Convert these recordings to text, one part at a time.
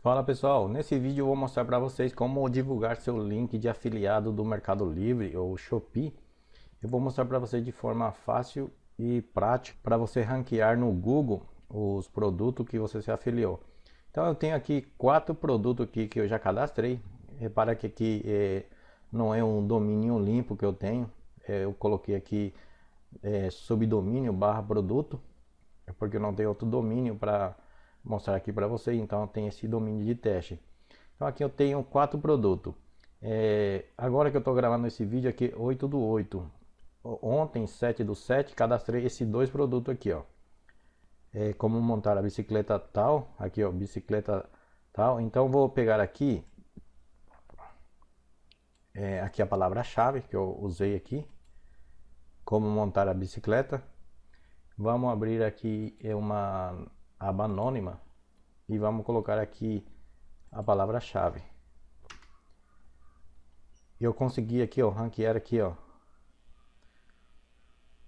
Fala pessoal, nesse vídeo eu vou mostrar para vocês como divulgar seu link de afiliado do Mercado Livre ou Shopee. Eu vou mostrar para vocês de forma fácil e prática para você ranquear no Google os produtos que você se afiliou. Então eu tenho aqui 4 produtos aqui que eu já cadastrei. Repara que aqui não é um domínio limpo que eu tenho. Eu coloquei aqui subdomínio barra produto, porque eu não tenho outro domínio para mostrar aqui para vocês, então tem esse domínio de teste. Então aqui eu tenho 4 produtos. Agora que eu estou gravando esse vídeo aqui, 8/8. Ontem, 7/7, cadastrei esses 2 produtos aqui, ó. Como montar a bicicleta tal, aqui ó, bicicleta tal. Então vou pegar aqui, aqui a palavra-chave que eu usei aqui, como montar a bicicleta. Vamos abrir aqui uma aba anônima e vamos colocar aqui a palavra-chave. Eu consegui aqui, ó, ranquear aqui, ó,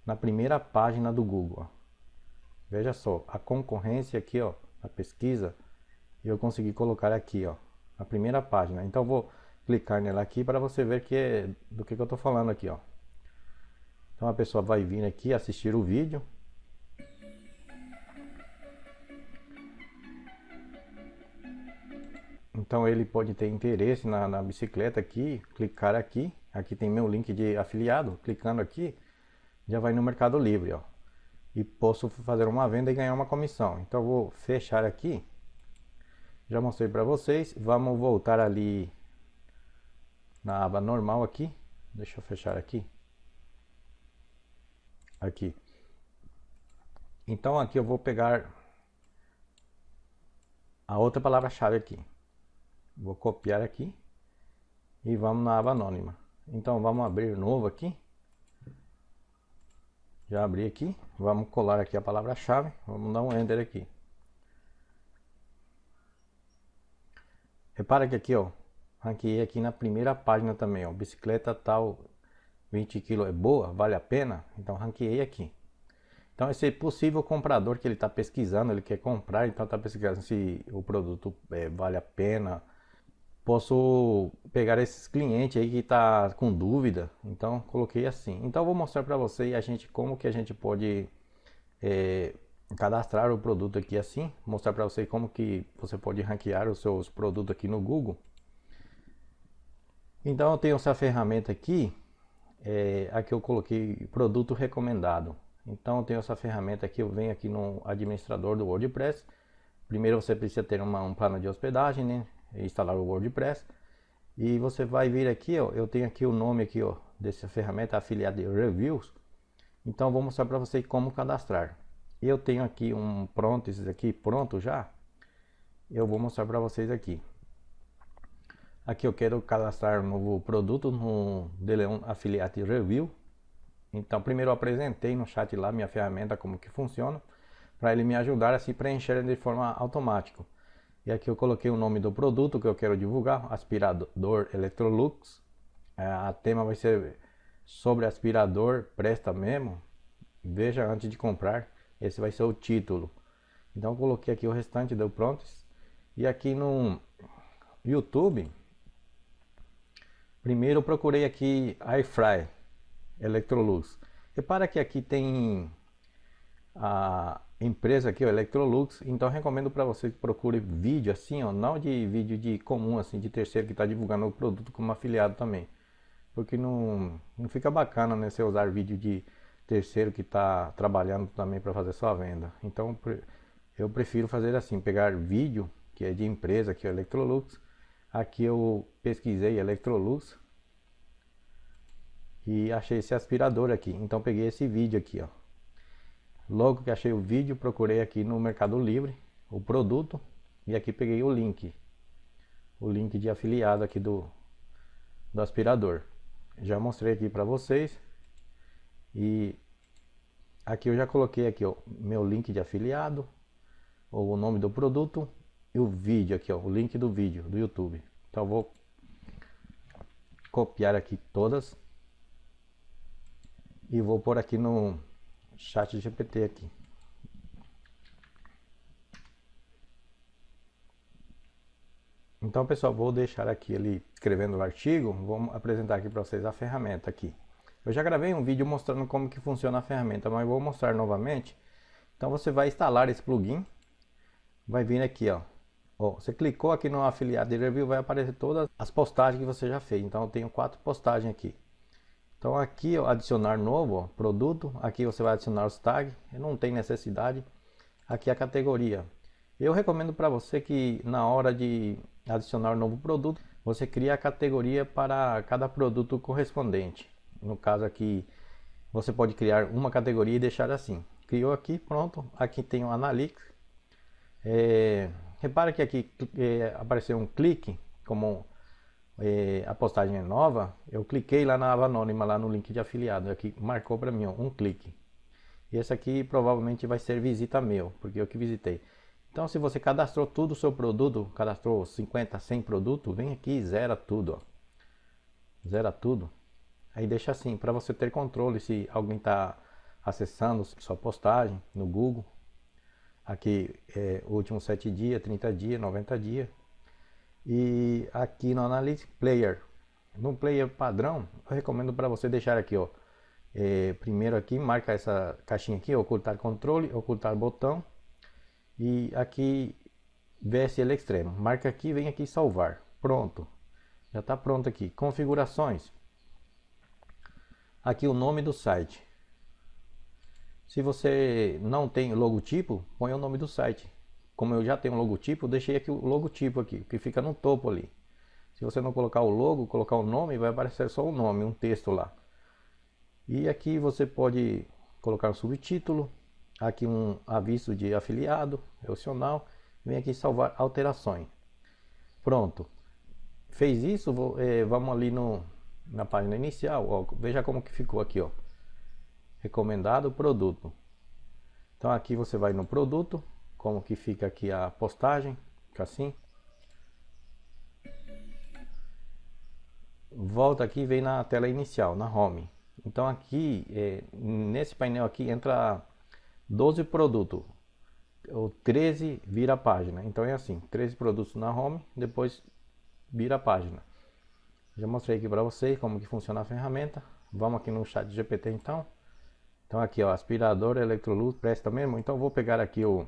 na primeira página do Google, ó. Veja só, a concorrência aqui, ó, a pesquisa, eu consegui colocar aqui, ó, na primeira página. Então vou clicar nela aqui para você ver do que eu estou falando aqui, ó. Então a pessoa vai vir aqui assistir o vídeo. Então ele pode ter interesse na bicicleta aqui, clicar aqui. Aqui tem meu link de afiliado. Clicando aqui, já vai no Mercado Livre, ó. E posso fazer uma venda e ganhar uma comissão. Então eu vou fechar aqui. Já mostrei para vocês. Vamos voltar ali na aba normal aqui. Deixa eu fechar aqui. Aqui. Então aqui eu vou pegar a outra palavra-chave aqui. Vou copiar aqui e vamos na aba anônima. Então vamos abrir novo aqui. Já abri aqui. Vamos colar aqui a palavra-chave. Vamos dar um enter aqui. Repara que aqui, ó, ranqueei aqui na primeira página também, ó. Bicicleta tal 20 kg é boa, vale a pena? Então ranqueei aqui. Então esse possível comprador que ele está pesquisando, ele quer comprar, então está pesquisando se o produto vale a pena. Posso pegar esses clientes aí que está com dúvida, então coloquei assim. Então eu vou mostrar para você como que a gente pode cadastrar o produto aqui assim, mostrar para você como que você pode ranquear os seus produtos aqui no Google. Então eu tenho essa ferramenta aqui, aqui eu coloquei produto recomendado. Então eu tenho essa ferramenta aqui, eu venho aqui no administrador do WordPress. Primeiro você precisa ter um plano de hospedagem, né? Instalar o WordPress. E você vai vir aqui, ó, eu tenho aqui o nome aqui, ó, dessa ferramenta Affiliate Reviews. Então vou mostrar para você como cadastrar. Eu tenho aqui um pronto, esse aqui pronto já. Eu vou mostrar para vocês aqui. Aqui eu quero cadastrar um novo produto no DeLeon Affiliate Review. Então primeiro eu apresentei no chat lá minha ferramenta, como que funciona, para ele me ajudar a se preencher de forma automática. E aqui eu coloquei o nome do produto que eu quero divulgar, aspirador Electrolux. A tema vai ser sobre aspirador, presta mesmo? Veja antes de comprar. Esse vai ser o título. Então eu coloquei aqui o restante, deu pronto. E aqui no YouTube, primeiro eu procurei aqui Airfry Electrolux. Repara que aqui tem a empresa aqui, o Electrolux. Então eu recomendo para você que procure vídeo assim, ó, não de vídeo de comum assim, de terceiro que está divulgando o produto como afiliado também, porque não fica bacana, né, você usar vídeo de terceiro que está trabalhando também para fazer sua venda. Então eu prefiro fazer assim, pegar vídeo que é de empresa, que é o Electrolux. Aqui eu pesquisei Electrolux e achei esse aspirador aqui, então peguei esse vídeo aqui, ó. Logo que achei o vídeo, procurei aqui no Mercado Livre o produto e aqui peguei o link de afiliado aqui do aspirador. Já mostrei aqui para vocês e aqui eu já coloquei aqui, ó, meu link de afiliado, o nome do produto e o vídeo aqui, ó, o link do vídeo do YouTube. Então eu vou copiar aqui todas e vou pôr aqui no chat GPT aqui. Então, pessoal, vou deixar aqui ele escrevendo o artigo. Vou apresentar aqui para vocês a ferramenta aqui. Eu já gravei um vídeo mostrando como que funciona a ferramenta, mas vou mostrar novamente. Então, você vai instalar esse plugin. Vai vir aqui, ó. Você clicou aqui no afiliado de review, vai aparecer todas as postagens que você já fez. Então, eu tenho 4 postagens aqui. Então, aqui, ó, adicionar novo, ó, produto. Aqui você vai adicionar os tags. Não tem necessidade. Aqui a categoria. Eu recomendo para você que na hora de adicionar um novo produto, você cria a categoria para cada produto correspondente. No caso aqui, você pode criar uma categoria e deixar assim. Criou aqui, pronto. Aqui tem o Analytics. Repara que aqui apareceu um clique, como a postagem é nova. Eu cliquei lá na aba anônima, lá no link de afiliado. Aqui marcou para mim, ó, um clique. E esse aqui provavelmente vai ser visita meu, porque eu que visitei. Então, se você cadastrou tudo o seu produto, cadastrou 50, 100 produtos, vem aqui e zera tudo, ó. Zera tudo. Aí deixa assim, para você ter controle se alguém está acessando sua postagem no Google. Aqui últimos 7 dias, 30 dias, 90 dias. E aqui no Analytics Player. No Player padrão, eu recomendo para você deixar aqui, ó. Primeiro aqui, marca essa caixinha aqui, ocultar controle, ocultar botão. E aqui VSL extremo, marca aqui, vem aqui salvar, pronto, já está pronto aqui. Configurações, aqui o nome do site. Se você não tem logotipo, põe o nome do site. Como eu já tenho um logotipo, deixei aqui o logotipo aqui, que fica no topo ali. Se você não colocar o logo, colocar o nome, vai aparecer só o nome, um texto lá. E aqui você pode colocar um subtítulo. Aqui um aviso de afiliado, opcional. Vem aqui salvar alterações. Pronto. Fez isso, vamos ali na página inicial. Ó, veja como que ficou aqui, ó. Recomendado produto. Então aqui você vai no produto, como que fica aqui a postagem, fica assim. Volta aqui e vem na tela inicial, na home. Então aqui, nesse painel aqui entra 12 produtos, o 13 vira a página. Então é assim, 13 produtos na home, depois vira a página. Já mostrei aqui para vocês como que funciona a ferramenta. Vamos aqui no chat GPT então. Então aqui, ó, aspirador, Electrolux, presta mesmo. Então vou pegar aqui o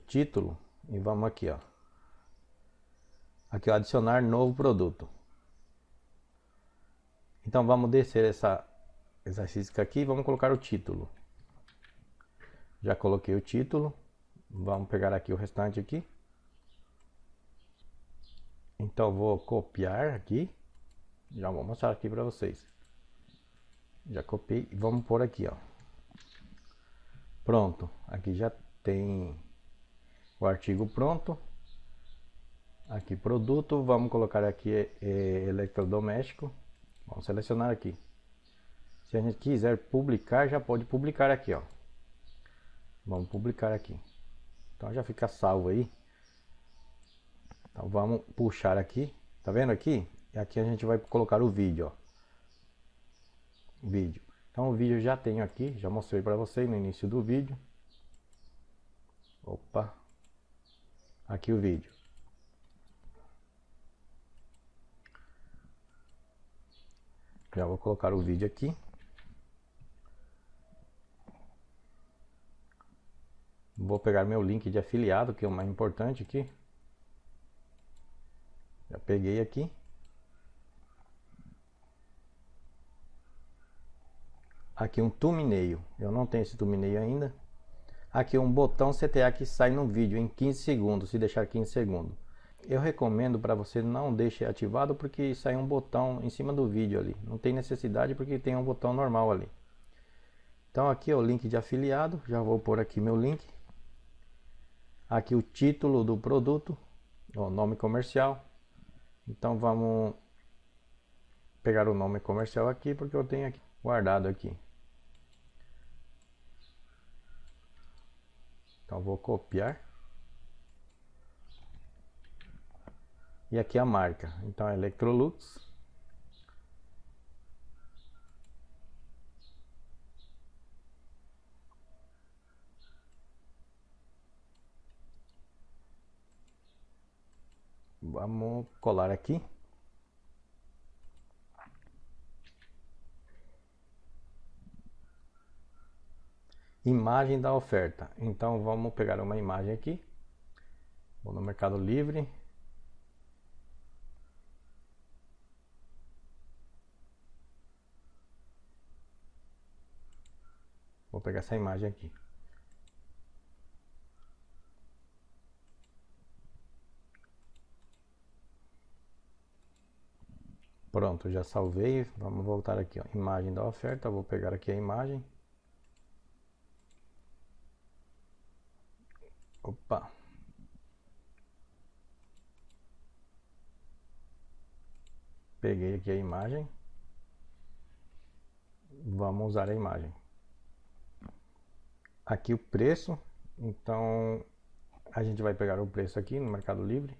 título e vamos aqui, ó. Aqui, ó, adicionar novo produto. Então vamos descer essa exercício aqui, vamos colocar o título. Já coloquei o título. Vamos pegar aqui o restante aqui. Então vou copiar aqui. Já vou mostrar aqui para vocês. Já copiei e vamos por aqui, ó. Pronto. Aqui já tem o artigo pronto. Aqui produto, vamos colocar aqui eletrodoméstico. Vamos selecionar aqui. Se a gente quiser publicar, já pode publicar aqui, ó. Vamos publicar aqui. Então já fica salvo aí. Então vamos puxar aqui. Tá vendo aqui? E aqui a gente vai colocar o vídeo, ó. Vídeo. Então o vídeo já tenho aqui, já mostrei para vocês no início do vídeo. Opa. Aqui o vídeo. Já vou colocar o vídeo aqui. Vou pegar meu link de afiliado, que é o mais importante aqui. Já peguei aqui. Aqui um thumbnail. Eu não tenho esse thumbnail ainda. Aqui um botão CTA que sai no vídeo em 15 segundos, se deixar 15 segundos. Eu recomendo para você não deixe ativado porque sai um botão em cima do vídeo ali. Não tem necessidade porque tem um botão normal ali. Então aqui é o link de afiliado. Já vou pôr aqui meu link. Aqui o título do produto, o nome comercial. Então vamos pegar o nome comercial aqui porque eu tenho aqui guardado aqui. Então vou copiar. E aqui a marca. Então é Electrolux. Vamos colar aqui. Imagem da oferta. Então vamos pegar uma imagem aqui. Vou no Mercado Livre. Vou pegar essa imagem aqui. Pronto, já salvei. Vamos voltar aqui, ó. Imagem da oferta. Vou pegar aqui a imagem. Opa. Peguei aqui a imagem. Vamos usar a imagem. Aqui o preço. Então a gente vai pegar o preço aqui no Mercado Livre.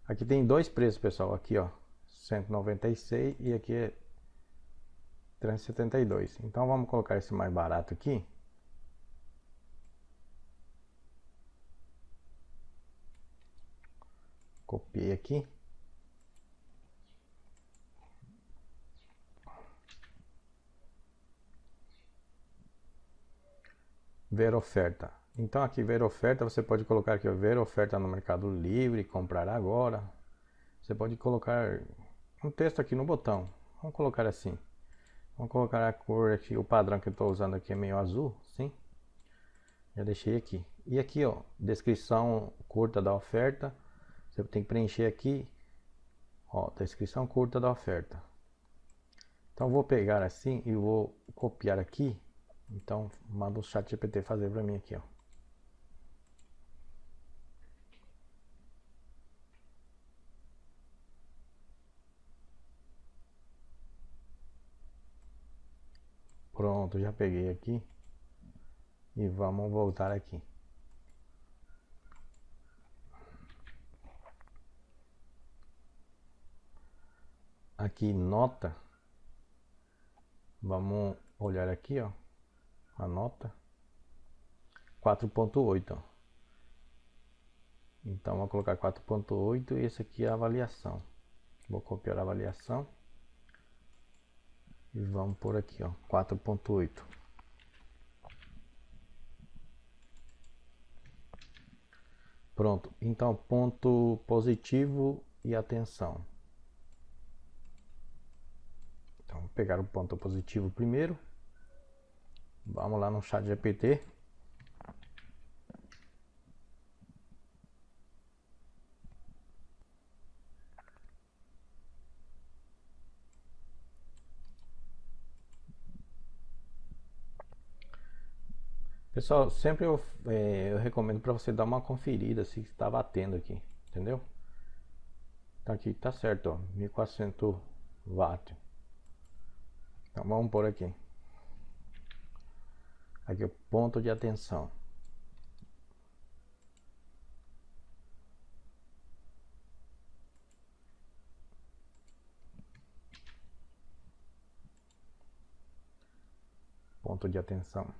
Aqui tem dois preços, pessoal. Aqui, ó, 196 e aqui é 372. Então vamos colocar esse mais barato aqui. Copiei aqui. Ver oferta. Então aqui ver oferta, você pode colocar aqui, ó, ver oferta no Mercado Livre, comprar agora. Você pode colocar um texto aqui no botão. Vamos colocar assim. Vamos colocar a cor aqui, o padrão que eu estou usando aqui é meio azul, sim. Já deixei aqui. E aqui, ó, descrição curta da oferta. Você tem que preencher aqui, ó, descrição curta da oferta. Então vou pegar assim e vou copiar aqui. Então manda o ChatGPT fazer para mim aqui, ó. Pronto, já peguei aqui. E vamos voltar aqui. Aqui nota. Vamos olhar aqui, ó. A nota 4.8. Então vou colocar 4.8 e esse aqui é a avaliação. Vou copiar a avaliação. E vamos por aqui, ó, 4.8. Pronto, então ponto positivo e atenção. Então vou pegar o ponto positivo primeiro. Vamos lá no ChatGPT. Pessoal, sempre eu recomendo para você dar uma conferida se está batendo aqui, entendeu? Então aqui tá certo, ó, 1400 watts. Então vamos por aqui. Aqui o ponto de atenção. Ponto de atenção.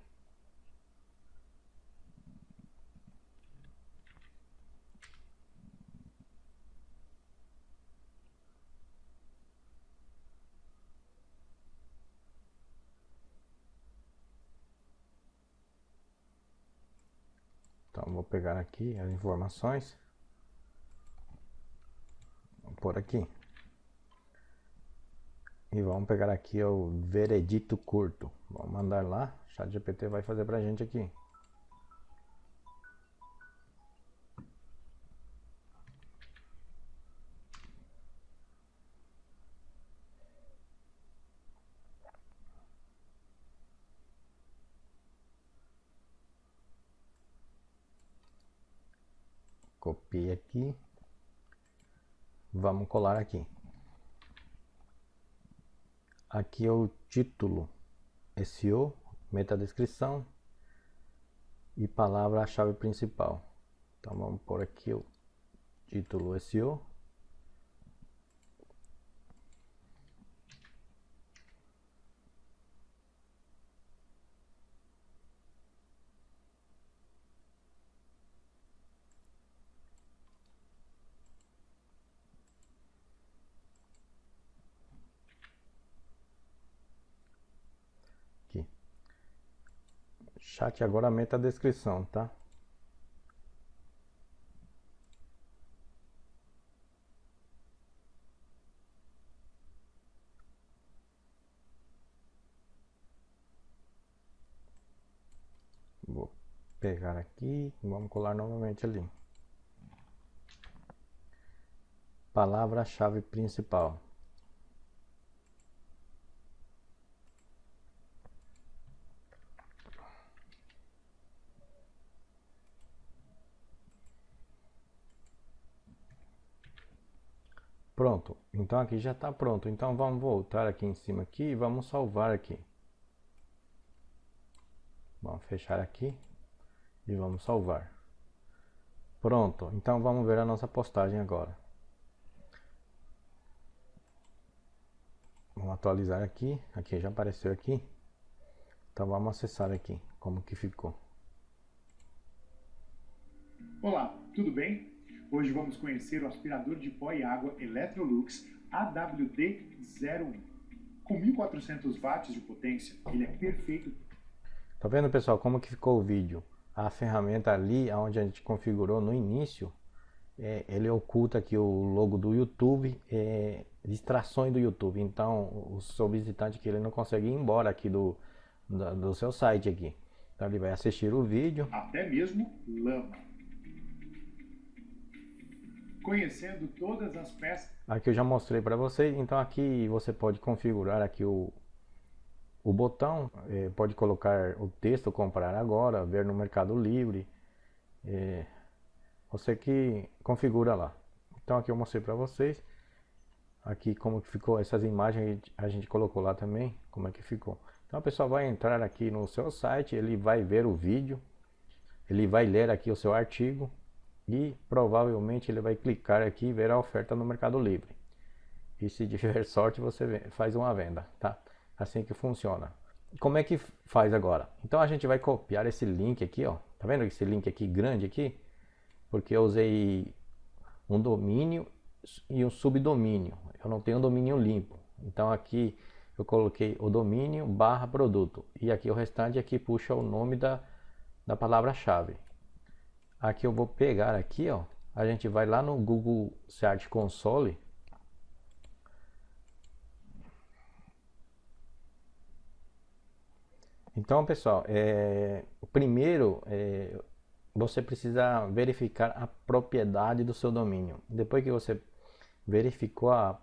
Então vou pegar aqui as informações. Vou pôr aqui. E vamos pegar aqui o veredito curto. Vamos mandar lá. O ChatGPT vai fazer pra gente aqui. Copiei aqui. Vamos colar aqui. Aqui é o título SEO, metadescrição e palavra-chave principal. Então vamos por aqui o título SEO. chat, agora meta a descrição, tá? Vou pegar aqui e vamos colar novamente ali. Palavra-chave principal. Pronto, então aqui já está pronto. Então vamos voltar aqui em cima aqui e vamos salvar aqui. Vamos fechar aqui e vamos salvar. Pronto, então vamos ver a nossa postagem agora. Vamos atualizar aqui. Aqui já apareceu aqui. Então vamos acessar aqui como que ficou. Olá, tudo bem? Hoje vamos conhecer o aspirador de pó e água Electrolux AWD01. Com 1400 watts de potência, ele é perfeito. Tá vendo, pessoal, como que ficou o vídeo? A ferramenta ali, onde a gente configurou no início, ele oculta aqui o logo do YouTube, distrações do YouTube. Então, o seu visitante que ele não consegue ir embora aqui do seu site aqui. Então, ele vai assistir o vídeo. Até mesmo lama. Conhecendo todas as peças. Aqui eu já mostrei para vocês. Então, aqui você pode configurar aqui o botão, pode colocar o texto comprar agora, ver no Mercado Livre, você que configura lá. Então aqui eu mostrei para vocês aqui como que ficou essas imagens, a gente colocou lá também como é que ficou. Então a pessoa vai entrar aqui no seu site, ele vai ver o vídeo, ele vai ler aqui o seu artigo e provavelmente ele vai clicar aqui e ver a oferta no Mercado Livre. E se tiver sorte você faz uma venda, tá? Assim que funciona. Como é que faz agora? Então a gente vai copiar esse link aqui, ó. Tá vendo esse link aqui grande aqui? Porque eu usei um domínio e um subdomínio. Eu não tenho um domínio limpo. Então aqui eu coloquei o domínio / produto. E aqui o restante aqui puxa o nome da palavra-chave. Aqui eu vou pegar aqui, ó. A gente vai lá no Google Search Console. Então, pessoal, primeiro você precisa verificar a propriedade do seu domínio. Depois que você verificou a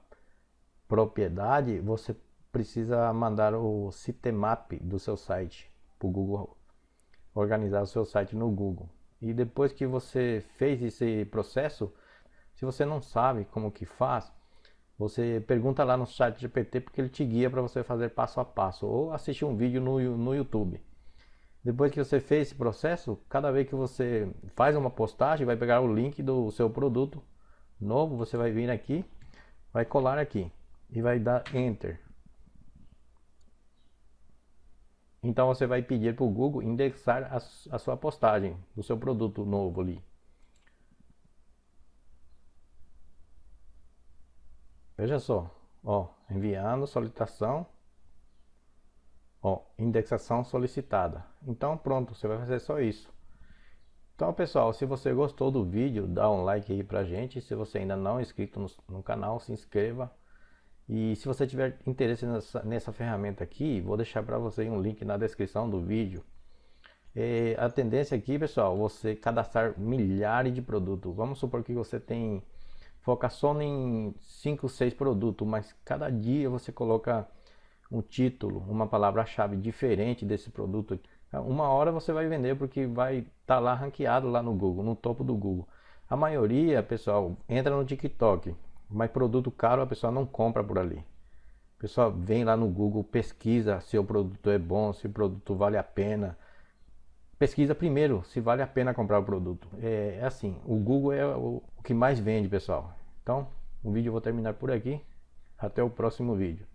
propriedade, você precisa mandar o sitemap do seu site para o Google, organizar o seu site no Google. E depois que você fez esse processo, se você não sabe como que faz, você pergunta lá no chat GPT, porque ele te guia para você fazer passo a passo, ou assistir um vídeo no YouTube. Depois que você fez esse processo, cada vez que você faz uma postagem, vai pegar o link do seu produto novo, você vai vir aqui, vai colar aqui e vai dar Enter. Então você vai pedir para o Google indexar a sua postagem do seu produto novo ali. Veja só, ó, enviando solicitação, ó, indexação solicitada. Então pronto, você vai fazer só isso. Então pessoal, se você gostou do vídeo, dá um like aí pra gente. Se você ainda não é inscrito no canal, se inscreva. E se você tiver interesse nessa ferramenta aqui, vou deixar para você um link na descrição do vídeo. A tendência aqui, pessoal, você cadastrar milhares de produtos. Vamos supor que você foca só em 5, 6 produtos, mas cada dia você coloca um título, uma palavra-chave diferente desse produto. Uma hora você vai vender porque vai estar lá ranqueado lá no Google, no topo do Google. A maioria, pessoal, entra no TikTok, mas produto caro a pessoa não compra por ali. A pessoa vem lá no Google, pesquisa se o produto é bom, se o produto vale a pena. Pesquisa primeiro se vale a pena comprar o produto. É assim, o Google é o que mais vende, pessoal. Então, o vídeo eu vou terminar por aqui. Até o próximo vídeo.